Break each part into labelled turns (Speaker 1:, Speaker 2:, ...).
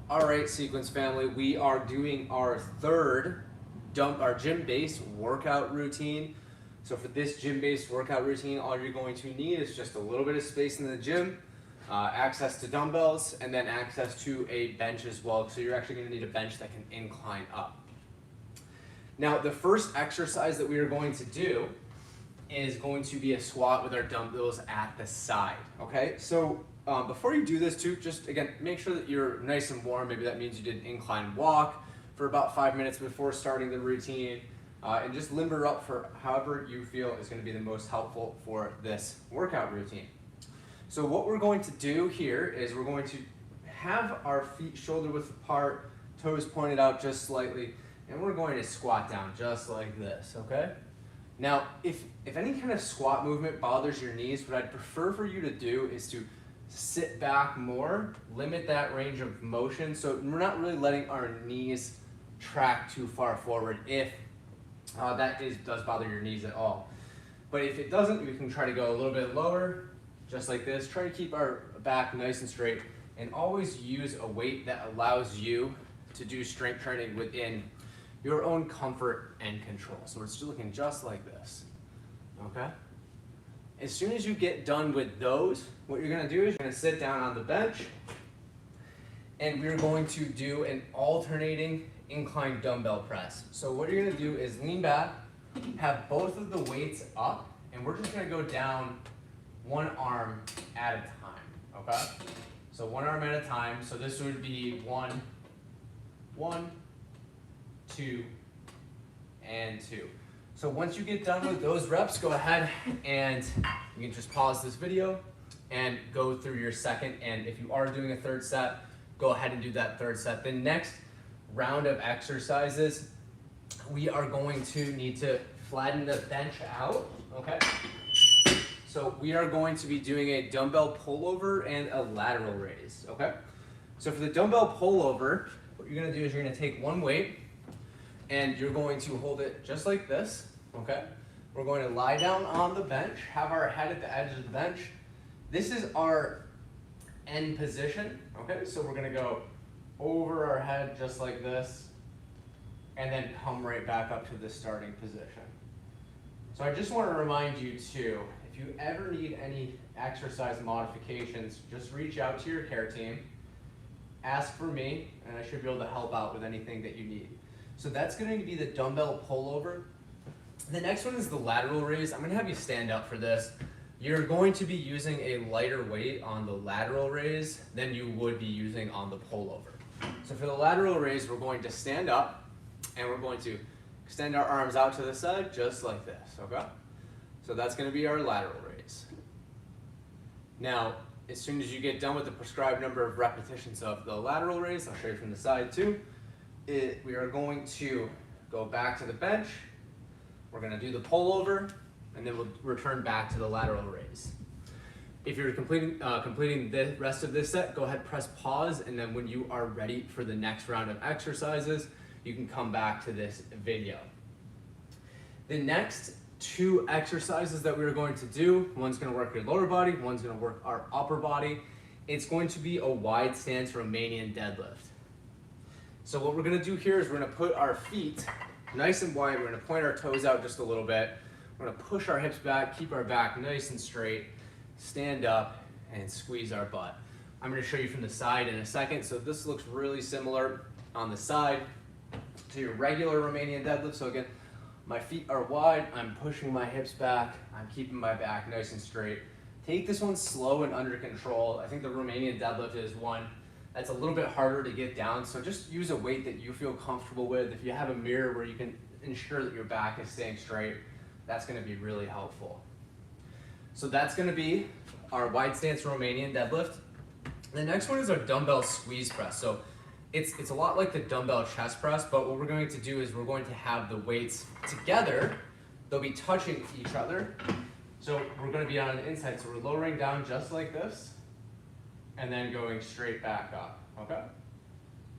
Speaker 1: All right, Sequence family, we are doing our third our gym-based workout routine. So for this gym-based workout routine, all you're going to need is just a little bit of space in the gym, access to dumbbells, and then access to a bench as well. So you're actually going to need a bench that can incline up. Now, the first exercise that we are going to do is going to be a squat with our dumbbells at the side, okay? So before you do this too, just again, make sure that you're nice and warm. Maybe that means you did an incline walk for about 5 minutes before starting the routine, and just limber up for however you feel is going to be the most helpful for this workout routine. So what we're going to do here is we're going to have our feet shoulder width apart, toes pointed out just slightly, and we're going to squat down just like this, okay? Now, if any kind of squat movement bothers your knees, what I'd prefer for you to do is to sit back more, limit that range of motion, so we're not really letting our knees track too far forward if does bother your knees at all. But if it doesn't, we can try to go a little bit lower, just like this. Try to keep our back nice and straight, and always use a weight that allows you to do strength training within your own comfort and control. So we're still looking just like this, okay? As soon as you get done with those, what you're gonna do is you're gonna sit down on the bench, and we're going to do an alternating incline dumbbell press. So what you're gonna do is lean back, have both of the weights up, and we're just gonna go down one arm at a time, okay? So one arm at a time. So this would be one, 2, and 2. So once you get done with those reps, go ahead and you can just pause this video and go through your second. And if you are doing a third set, go ahead and do that third set. The next round of exercises, we are going to need to flatten the bench out, okay? So we are going to be doing a dumbbell pullover and a lateral raise, okay? So for the dumbbell pullover, what you're gonna do is you're gonna take one weight and you're going to hold it just like this, okay? We're going to lie down on the bench, have our head at the edge of the bench. This is our end position, okay? So we're gonna go over our head just like this, and then come right back up to the starting position. So I just wanna remind you too, if you ever need any exercise modifications, just reach out to your care team, ask for me, and I should be able to help out with anything that you need. So that's going to be the dumbbell pullover. The next one is the lateral raise. I'm going to have you stand up for this. You're going to be using a lighter weight on the lateral raise than you would be using on the pullover. So for the lateral raise, we're going to stand up and we're going to extend our arms out to the side just like this, okay? So that's going to be our lateral raise. Now, as soon as you get done with the prescribed number of repetitions of the lateral raise, I'll show you from the side too. We are going to go back to the bench, we're going to do the pullover, and then we'll return back to the lateral raise. If you're completing the rest of this set, go ahead, press pause, and then when you are ready for the next round of exercises, you can come back to this video. The next 2 exercises that we're going to do, one's going to work your lower body, one's going to work our upper body. It's going to be a wide stance Romanian deadlift. So what we're going to do here is we're going to put our feet nice and wide. We're going to point our toes out just a little bit. We're going to push our hips back, keep our back nice and straight, stand up, and squeeze our butt. I'm going to show you from the side in a second. So this looks really similar on the side to your regular Romanian deadlift. So again, my feet are wide, I'm pushing my hips back, I'm keeping my back nice and straight. Take this one slow and under control. I think the Romanian deadlift is one that's a little bit harder to get down, so just use a weight that you feel comfortable with. If you have a mirror where you can ensure that your back is staying straight, that's gonna be really helpful. So that's gonna be our wide stance Romanian deadlift. The next one is our dumbbell squeeze press. So it's a lot like the dumbbell chest press, but what we're going to do is we're going to have the weights together. They'll be touching each other. So we're going to be on the inside. So we're lowering down just like this and then going straight back up, okay?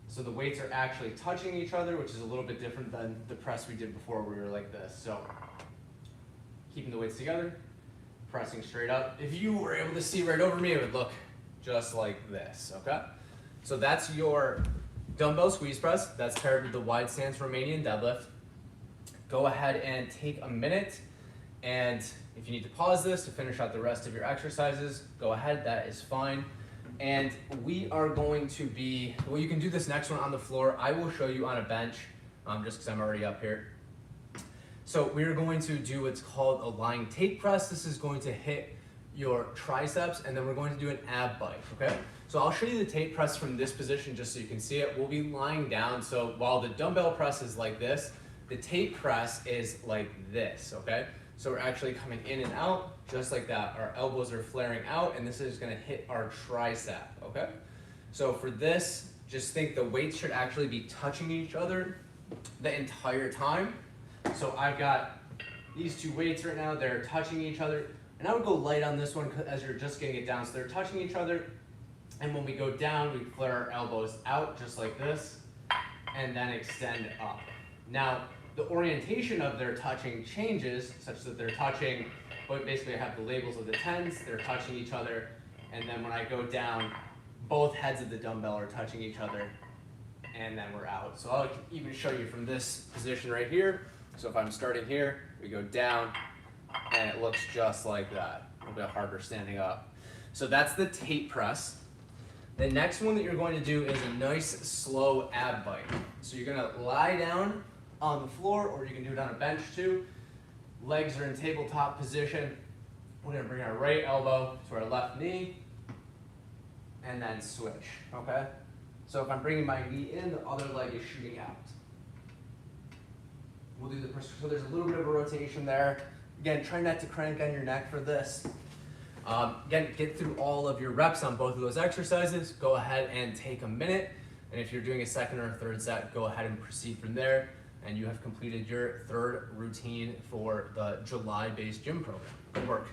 Speaker 1: So the weights are actually touching each other, which is a little bit different than the press we did before where we were like this. So keeping the weights together, pressing straight up. If you were able to see right over me, it would look just like this, okay? So that's your dumbbell squeeze press. That's paired with the wide stance Romanian deadlift. Go ahead and take a minute, and if you need to pause this to finish out the rest of your exercises, go ahead, that is fine. And we are going to be, well, you can do this next one on the floor. I will show you on a bench, just because I'm already up here. So we're going to do what's called a lying take press. This is going to hit your triceps, and then we're going to do an ab bike, okay? So I'll show you the take press from this position just so you can see it. We'll be lying down, so while the dumbbell press is like this, the take press is like this, okay? So we're actually coming in and out just like that. Our elbows are flaring out, and this is gonna hit our tricep, okay? So for this, just think the weights should actually be touching each other the entire time. So I've got these two weights right now, they're touching each other. And I would go light on this one as you're just getting it down. So they're touching each other. And when we go down, we flare our elbows out just like this, and then extend up. Now, the orientation of their touching changes such that they're touching, but basically I have the labels of the tens, they're touching each other, and then when I go down, both heads of the dumbbell are touching each other, and then we're out. So I'll even show you from this position right here. So if I'm starting here, we go down, and it looks just like that. A little bit harder standing up. So that's the tape press. The next one that you're going to do is a nice slow ab bike. So you're gonna lie down on the floor, or you can do it on a bench too. Legs are in tabletop position. We're gonna bring our right elbow to our left knee, and then switch, okay? So if I'm bringing my knee in, the other leg is shooting out. We'll do so there's a little bit of a rotation there. Again, try not to crank on your neck for this. Again, get through all of your reps on both of those exercises. Go ahead and take a minute. And if you're doing a second or a third set, go ahead and proceed from there. And you have completed your third routine for the July-based gym program. Good work.